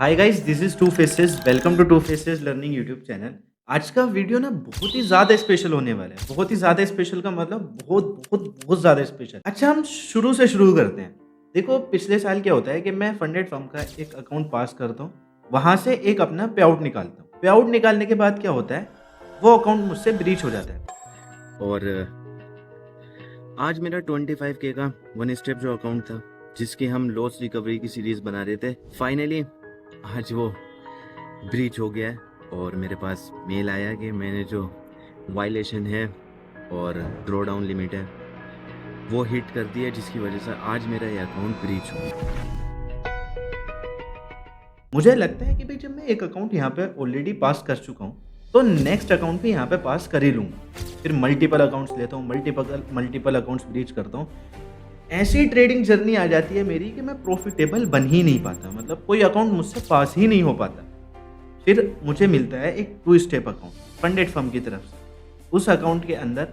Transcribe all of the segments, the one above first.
Hi guys, this is two faces. Welcome to two faces learning YouTube channel. आज का video ना बहुत ही ज़्यादा स्पेशल होने वाला है। बहुत ही ज़्यादा स्पेशल का मतलब बहुत बहुत बहुत ज़्यादा स्पेशल। अच्छा, हम शुरू से शुरू करते हैं। देखो, पिछले साल क्या होता है कि मैं फंडेड फर्म का एक अकाउंट पास करता हूँ, वहाँ से एक अपना पे आउट निकालता हूँ। पे आउट निकालने के बाद क्या होता है, वो अकाउंट मुझसे ब्रीच हो जाता है। और आज मेरा 25K का वन स्टेप जो अकाउंट था, जिसकी हम लॉस रिकवरी की सीरीज बना रहे थे, फाइनली आज वो ब्रीच हो गया है। और मेरे पास मेल आया कि मैंने जो वायलेशन है और ड्रॉ डाउन लिमिट है वो हिट कर दी है, जिसकी वजह से आज मेरा ये अकाउंट ब्रीच हो गया। मुझे लगता है कि भाई जब मैं एक अकाउंट यहाँ पे ऑलरेडी पास कर चुका हूँ, तो नेक्स्ट अकाउंट भी यहाँ पे पास कर ही लूँगा। फिर मल्टीपल अकाउंट्स लेता हूँ, मल्टीपल अकाउंट्स ब्रीच करता हूँ। ऐसी ट्रेडिंग जर्नी आ जाती है मेरी कि मैं प्रॉफिटेबल बन ही नहीं पाता, मतलब कोई अकाउंट मुझसे पास ही नहीं हो पाता। फिर मुझे मिलता है एक two step account funded firm की तरफ से। उस अकाउंट के अंदर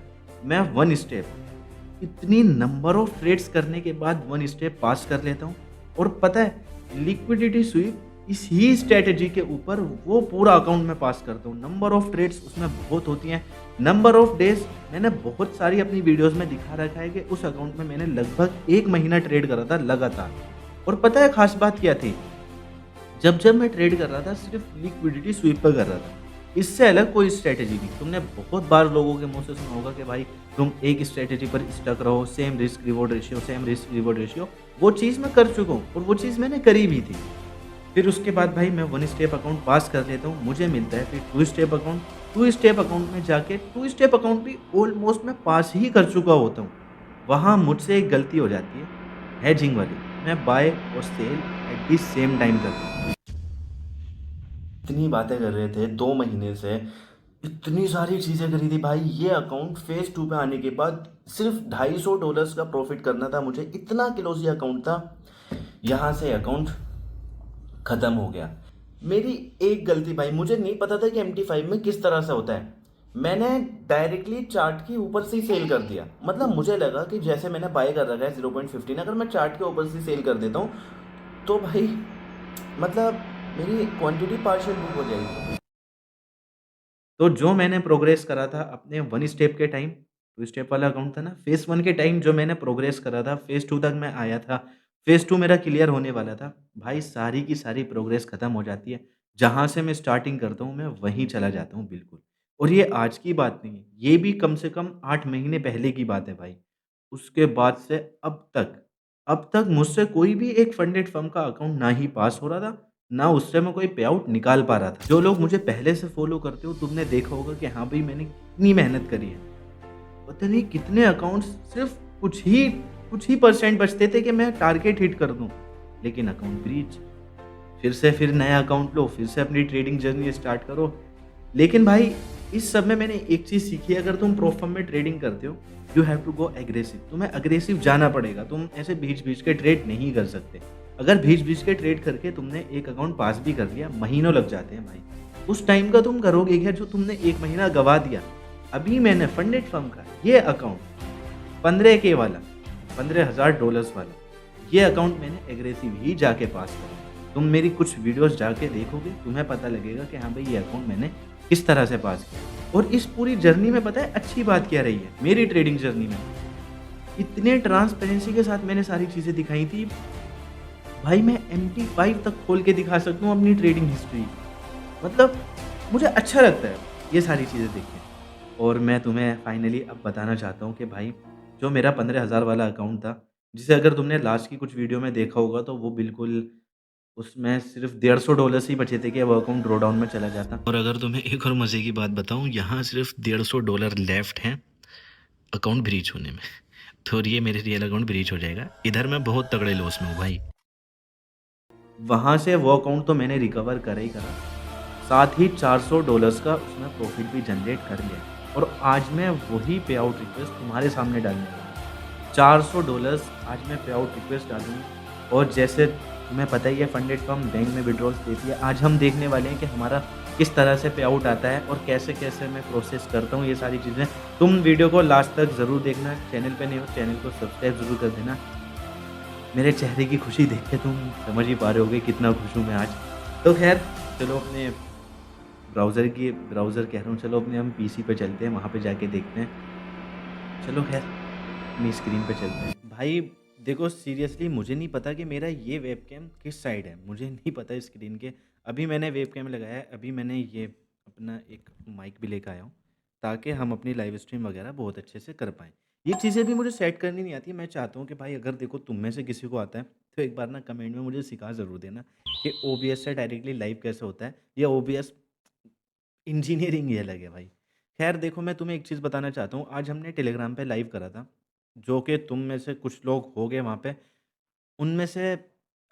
मैं वन स्टेप इतनी नंबर ऑफ ट्रेड्स करने के बाद वन स्टेप पास कर लेता हूँ। और पता है, लिक्विडिटी स्वीप इस ही स्ट्रेटेजी के ऊपर वो पूरा अकाउंट में पास करता हूँ। नंबर ऑफ ट्रेड्स उसमें बहुत होती हैं, नंबर ऑफ डेज मैंने बहुत सारी अपनी वीडियोस में दिखा रखा है कि उस अकाउंट में मैंने लगभग 1 महीना ट्रेड करा था लगातार। और पता है खास बात क्या थी, जब जब मैं ट्रेड कर रहा था सिर्फ लिक्विडिटी स्वीप पर कर रहा था। इससे अलग कोई स्ट्रेटेजी नहीं। तुमने बहुत बार लोगों के मुंह से सुना होगा कि भाई तुम एक स्ट्रेटेजी पर स्टक रहो, same risk reward ratio, same risk reward ratio. वो चीज़ मैं कर चुका हूँ और वो चीज़ मैंने करी भी थी। फिर उसके बाद भाई मैं वन स्टेप अकाउंट पास कर लेता हूँ, मुझे मिलता है फिर two step account. Two step account में जाके टू स्टेप अकाउंट भी ऑलमोस्ट मैं पास ही कर चुका होता हूँ। वहाँ मुझसे एक गलती हो जाती है, हेजिंग वाली। मैं बाय और sell at the same time करता हूँ। इतनी बातें कर रहे थे 2 महीने से, इतनी सारी चीज़ें करी थी भाई। ये अकाउंट फेज 2 पे आने के बाद सिर्फ $250 का प्रॉफिट करना था मुझे, इतना क्लोज ये अकाउंट था। यहाँ से अकाउंट ख़त्म हो गया। मेरी एक गलती भाई, मुझे नहीं पता था कि MT5 में किस तरह से होता है। मैंने डायरेक्टली चार्ट के ऊपर से ही सेल कर दिया। मतलब मुझे लगा कि जैसे मैंने बाय कर रखा है 0.15, अगर मैं चार्ट के ऊपर से सेल कर देता हूँ तो भाई मतलब मेरी क्वांटिटी पार्शियल बुक हो जाएगी। तो जो मैंने प्रोग्रेस करा था अपने वन स्टेप के टाइम, टू स्टेप वाला अकाउंट था ना, फेज़ 1 के टाइम जो मैंने प्रोग्रेस करा था, फेज़ 2 तक मैं आया था, फेज़ 2 मेरा क्लियर होने वाला था। भाई सारी की सारी प्रोग्रेस खत्म हो जाती है। जहाँ से मैं स्टार्टिंग करता हूँ, मैं वहीं चला जाता हूँ बिल्कुल। और ये आज की बात नहीं है, ये भी कम से कम 8 महीने पहले की बात है भाई। उसके बाद से अब तक मुझसे कोई भी एक फंडेड फर्म का अकाउंट ना ही पास हो रहा था, ना उससे मैं कोई पे आउट निकाल पा रहा था। जो लोग मुझे पहले से फॉलो करते हो, तुमने देखा होगा कि हाँ भाई मैंने कितनी मेहनत करी है। पता नहीं कितने अकाउंट्स सिर्फ कुछ ही परसेंट बचते थे कि मैं टारगेट हिट कर दूं, लेकिन अकाउंट ब्रीच। फिर नया अकाउंट लो, फिर से अपनी ट्रेडिंग जर्नी स्टार्ट करो। लेकिन भाई इस सब में मैंने एक चीज़ सीखी है, अगर तुम प्रो फर्म में ट्रेडिंग करते हो, you have to go aggressive. तुम्हें अग्रेसिव जाना पड़ेगा, तुम ऐसे बीच-बीच के ट्रेड नहीं कर सकते। अगर बीच-बीच के ट्रेड करके तुमने एक अकाउंट पास भी कर लिया, महीनों लग जाते हैं भाई। उस टाइम का तुम करोगे क्या जो तुमने 1 महीना गँवा दिया? अभी मैंने फंडेड फर्म का ये अकाउंट 15K वाला, $15,000 वाला, ये अकाउंट मैंने एग्रेसिव ही जाके पास करा। तुम मेरी कुछ वीडियोस जाके देखोगे, तुम्हें पता लगेगा कि हाँ भाई ये अकाउंट मैंने किस तरह से पास किया। और इस पूरी जर्नी में पता है अच्छी बात क्या रही है मेरी ट्रेडिंग जर्नी में? इतने ट्रांसपेरेंसी के साथ मैंने सारी चीज़ें दिखाई थी। भाई मैं MT5 तक खोल के दिखा सकता हूँ अपनी ट्रेडिंग हिस्ट्री। मतलब मुझे अच्छा लगता है ये सारी चीज़ें देख के। और मैं तुम्हें फाइनली अब बताना चाहता हूँ कि भाई जो मेरा 15,000 वाला अकाउंट था, जिसे अगर तुमने लास्ट की कुछ वीडियो में देखा होगा तो वो बिल्कुल, उसमें सिर्फ़ $150 ही बचे थे कि वो अकाउंट ड्रॉ डाउन में चला जाता। और अगर तुम्हें एक और मज़े की बात बताऊँ, यहाँ सिर्फ़ $150 लेफ्ट हैं अकाउंट ब्रीच होने में। तो ये मेरे रियल अकाउंट ब्रीच हो जाएगा। इधर मैं बहुत तगड़े लॉस में हूँ भाई। वहाँ से वो अकाउंट तो मैंने रिकवर करा ही करा, साथ ही $400 का उसमें प्रॉफ़िट भी जनरेट कर लिया। और आज मैं वही पे आउट रिक्वेस्ट तुम्हारे सामने डालने वाला हूँ। $400 आज मैं पे आउट रिक्वेस्ट डालूँगा। और जैसे तुम्हें पता ही है फंडेड फर्म बैंक में विड्रॉल्स देती है। आज हम देखने वाले हैं कि हमारा किस तरह से पे आउट आता है और कैसे-कैसे मैं प्रोसेस करता हूँ ये सारी चीज़ें। तुम वीडियो को लास्ट तक ज़रूर देखना। चैनल पे नए हो, चैनल को सब्सक्राइब ज़रूर कर देना। मेरे चेहरे की खुशी देख के तुम समझ ही पा रहे होगे कितना खुश हूँ मैं आज। तो खैर चलो अपने ब्राउज़र कह रहा हूँ, चलो अपने हम पीसी पे चलते हैं, वहाँ पे जाके देखते हैं। चलो खैर अपनी स्क्रीन पे चलते हैं। भाई देखो सीरियसली मुझे नहीं पता कि मेरा ये वेबकैम किस साइड है, मुझे नहीं पता स्क्रीन के। अभी मैंने वेबकैम लगाया है, अभी मैंने ये अपना एक माइक भी लेकर आया हूँ, ताकि हम अपनी लाइव स्ट्रीम वगैरह बहुत अच्छे से कर पाएँ। ये चीज़ें भी मुझे सेट करनी नहीं आती, मैं चाहता हूँ कि भाई अगर देखो तुम में से किसी को आता है, तो एक बार ना कमेंट में मुझे सिखा ज़रूर देना कि ओबीएस से डायरेक्टली लाइव कैसे होता है, या ओबीएस इंजीनियरिंग ही अलग है भाई। ख़ैर देखो मैं तुम्हें एक चीज़ बताना चाहता हूँ, आज हमने टेलीग्राम पे लाइव करा था, जो कि तुम में से कुछ लोग होगे वहाँ पे। उनमें से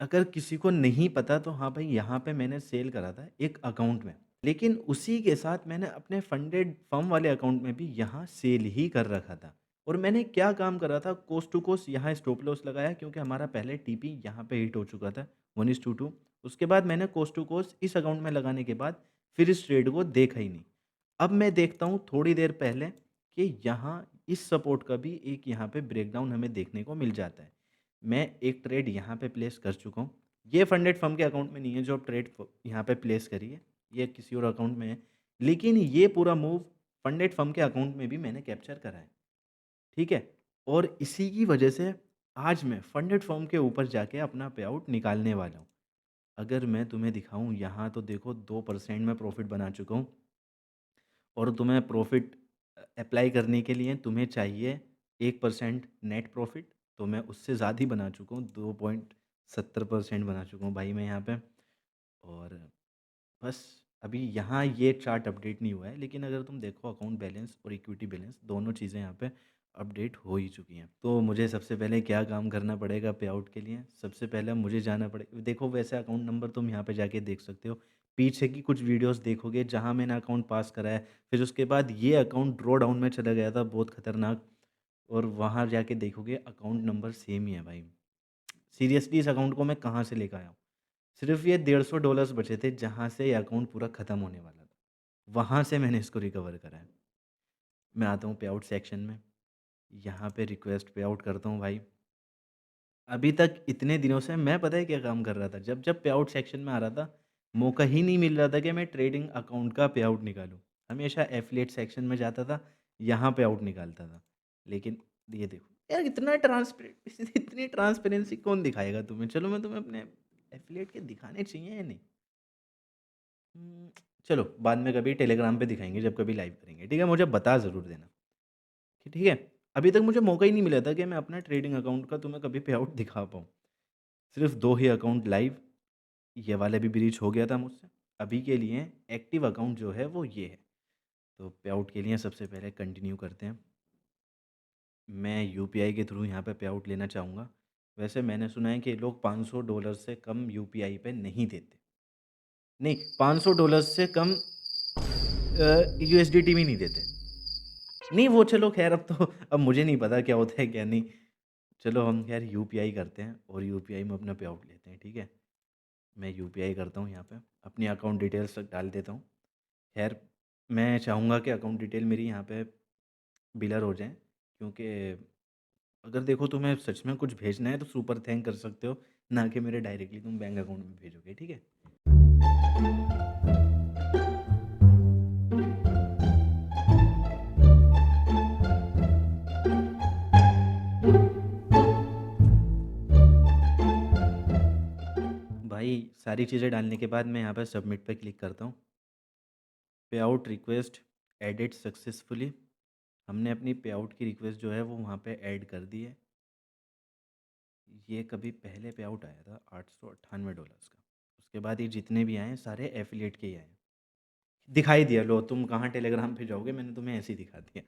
अगर किसी को नहीं पता तो हाँ भाई, यहाँ पे मैंने सेल करा था एक अकाउंट में। लेकिन उसी के साथ मैंने अपने फंडेड फर्म वाले अकाउंट में भी यहाँ सेल ही कर रखा था। और मैंने क्या काम करा था, कोस्ट टू कोस्ट यहाँ स्टॉप लॉस लगाया, क्योंकि हमारा पहले टीपी यहाँ पे हिट हो चुका था 1:2। उसके बाद मैंने कोस्ट टू कोस्ट इस अकाउंट में लगाने के बाद फिर इस ट्रेड को देखा ही नहीं। अब मैं देखता हूँ थोड़ी देर पहले कि यहाँ इस सपोर्ट का भी एक यहाँ पे ब्रेकडाउन हमें देखने को मिल जाता है। मैं एक ट्रेड यहाँ पे प्लेस कर चुका हूँ। ये फंडेड फर्म के अकाउंट में नहीं है जो ट्रेड यहाँ पे प्लेस करी है, ये किसी और अकाउंट में है। लेकिन ये पूरा मूव फंडेड फर्म के अकाउंट में भी मैंने कैप्चर करा है, ठीक है? और इसी की वजह से आज मैं फंडेड फर्म के ऊपर जाके अपना पे आउट निकालने वाला हूँ। अगर मैं तुम्हें दिखाऊँ यहाँ तो देखो 2% में प्रॉफिट बना चुका हूँ। और तुम्हें प्रॉफिट अप्लाई करने के लिए तुम्हें चाहिए 1% नेट प्रॉफिट, तो मैं उससे ज़्यादा ही बना चुका हूँ, 2.70% बना चुका हूँ भाई मैं यहाँ पे। और बस अभी यहाँ ये चार्ट अपडेट नहीं हुआ है, लेकिन अगर तुम देखो अकाउंट बैलेंस और इक्विटी बैलेंस दोनों चीज़ें यहाँ पे अपडेट हो ही चुकी हैं। तो मुझे सबसे पहले क्या काम करना पड़ेगा पे आउट के लिए, सबसे पहले मुझे जाना पड़ेगा, देखो वैसे अकाउंट नंबर तुम यहाँ पे जाके देख सकते हो, पीछे की कुछ वीडियोस देखोगे जहाँ मैंने अकाउंट पास करा है, फिर उसके बाद ये अकाउंट ड्रॉ डाउन में चला गया था बहुत खतरनाक, और वहाँ जाके देखोगे अकाउंट नंबर सेम ही है भाई। सीरियसली इस अकाउंट को मैं कहाँ से लेकर आया हूँ, सिर्फ ये $150 बचे थे जहाँ से ये अकाउंट पूरा ख़त्म होने वाला था, वहाँ से मैंने इसको रिकवर करा है। मैं आता हूँ पे आउट सेक्शन में, यहाँ पे रिक्वेस्ट पे आउट करता हूँ भाई। अभी तक इतने दिनों से मैं पता है क्या काम कर रहा था, जब जब पे आउट सेक्शन में आ रहा था, मौका ही नहीं मिल रहा था कि मैं ट्रेडिंग अकाउंट का पे आउट निकालूँ। हमेशा एफिलिएट सेक्शन में जाता था, यहाँ पे आउट निकालता था। लेकिन ये देखो यार, इतना ट्रांसपेरेंट इतनी ट्रांसपेरेंसी कौन दिखाएगा तुम्हें? चलो मैं तुम्हें अपने एफिलिएट के दिखाने चाहिए या नहीं? चलो बाद में कभी टेलीग्राम पे दिखाएँगे जब कभी लाइव करेंगे, ठीक है? मुझे बता ज़रूर देना कि ठीक है? अभी तक मुझे मौका ही नहीं मिला था कि मैं अपना ट्रेडिंग अकाउंट का तुम्हें कभी पे आउट दिखा पाऊँ। सिर्फ़ 2 ही अकाउंट लाइव, ये वाला भी ब्रीच हो गया था मुझसे। अभी के लिए एक्टिव अकाउंट जो है वो ये है। तो पे आउट के लिए सबसे पहले कंटिन्यू करते हैं। मैं यूपीआई के थ्रू यहाँ पे पे आउट लेना चाहूँगा। वैसे मैंने सुना है कि लोग $500 से कम यूपीआई पे नहीं देते। नहीं, $500 से कम यूएसडीटी भी नहीं देते। नहीं वो चलो ख़ैर अब मुझे नहीं पता क्या होता है क्या नहीं। चलो हम ख़ैर यूपीआई करते हैं और यूपीआई में अपना पे आउट लेते हैं, ठीक है? मैं यूपीआई करता हूँ यहाँ पे, अपनी अकाउंट डिटेल्स तक डाल देता हूँ। ख़ैर मैं चाहूँगा कि अकाउंट डिटेल मेरी यहाँ पे ब्लर हो जाएँ, क्योंकि अगर देखो तुम्हें सच में कुछ भेजना है तो सुपर थैंक कर सकते हो, ना कि मेरे डायरेक्टली तुम बैंक अकाउंट में भेजोगे, ठीक है? भाई सारी चीज़ें डालने के बाद मैं यहाँ पे सबमिट पे क्लिक करता हूँ। पे आउट रिक्वेस्ट एडिट सक्सेसफुली, हमने अपनी पे आउट की रिक्वेस्ट जो है वो वहाँ पे ऐड कर दी है। ये कभी पहले पे आउट आया था $898 का, उसके बाद ये जितने भी आए हैं सारे एफिलिएट के ही आए हैं। दिखाई दिया, लो तुम कहाँ टेलीग्राम पे जाओगे, मैंने तुम्हें ऐसे ही दिखा दिया।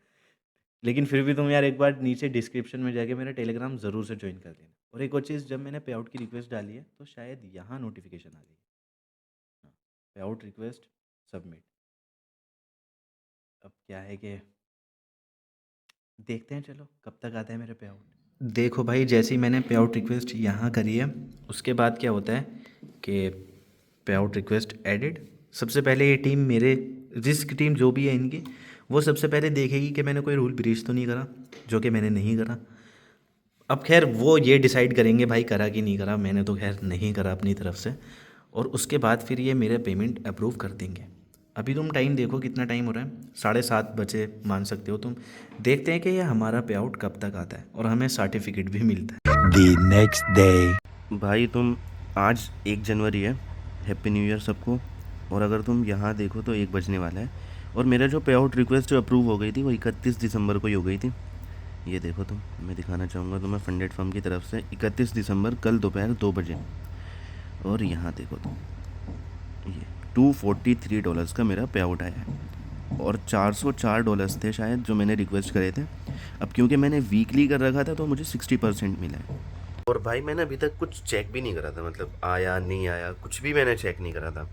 लेकिन फिर भी तुम यार एक बार नीचे डिस्क्रिप्शन में जाके मेरा टेलीग्राम ज़रूर से ज्वाइन कर लेना। और एक और चीज़, जब मैंने पे आउट की रिक्वेस्ट डाली है तो शायद यहाँ नोटिफिकेशन आ गई। हाँ, पे आउट रिक्वेस्ट सबमिट। अब क्या है कि देखते हैं चलो कब तक आता है मेरे पे आउट। देखो भाई जैसे ही मैंने पे आउट रिक्वेस्ट यहाँ करी है, उसके बाद क्या होता है कि पे आउट रिक्वेस्ट एडिड। सबसे पहले ये टीम मेरे रिस्क टीम जो भी है इनकी, वो सबसे पहले देखेगी कि मैंने कोई रूल ब्रीच तो नहीं करा, जो कि मैंने नहीं करा। अब खैर वो ये डिसाइड करेंगे भाई करा कि नहीं करा, मैंने तो खैर नहीं करा अपनी तरफ से। और उसके बाद फिर ये मेरा पेमेंट अप्रूव कर देंगे। अभी तुम टाइम देखो कितना टाइम हो रहा है, 7:30 बजे मान सकते हो तुम। देखते हैं कि ये हमारा पे आउट कब तक आता है और हमें सर्टिफिकेट भी मिलता है। The next day. भाई तुम आज 1 जनवरी है, हैप्पी न्यू ईयर सबको। और अगर तुम यहाँ देखो तो 1 बजने वाला है और मेरा जो पे आउट रिक्वेस्ट जो अप्रूव हो गई थी वो 31 दिसंबर को ही हो गई थी। ये देखो तुम, मैं दिखाना चाहूँगा तुम्हें फंडेड फर्म की तरफ से 31 दिसंबर कल दोपहर 2 बजे। और यहाँ देखो तुम, ये $243 का मेरा पे आउट आया है और $404 थे शायद जो मैंने रिक्वेस्ट करे थे। अब क्योंकि मैंने वीकली कर रखा था तो मुझे 60% मिला है। और भाई मैंने अभी तक कुछ चेक भी नहीं करा था, मतलब आया नहीं आया कुछ भी मैंने चेक नहीं करा था।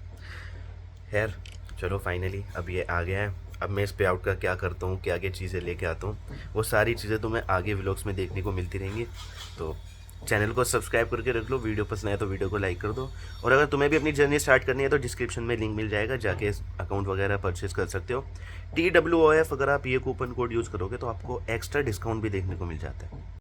खैर चलो फाइनली अब ये आ गया है। अब मैं इस पे आउट का क्या करता हूँ, क्या क्या चीज़ें लेके आता हूँ, वो सारी चीज़ें तुम्हें आगे व्लॉग्स में देखने को मिलती रहेंगी। तो चैनल को सब्सक्राइब करके रख लो, वीडियो पसंद आए तो वीडियो को लाइक कर दो। और अगर तुम्हें भी अपनी जर्नी स्टार्ट करनी है तो डिस्क्रिप्शन में लिंक मिल जाएगा, जाके अकाउंट वगैरह परचेज कर सकते हो। TWOF अगर आप ये कूपन कोड यूज़ करोगे तो आपको एक्स्ट्रा डिस्काउंट भी देखने को मिल जाता है।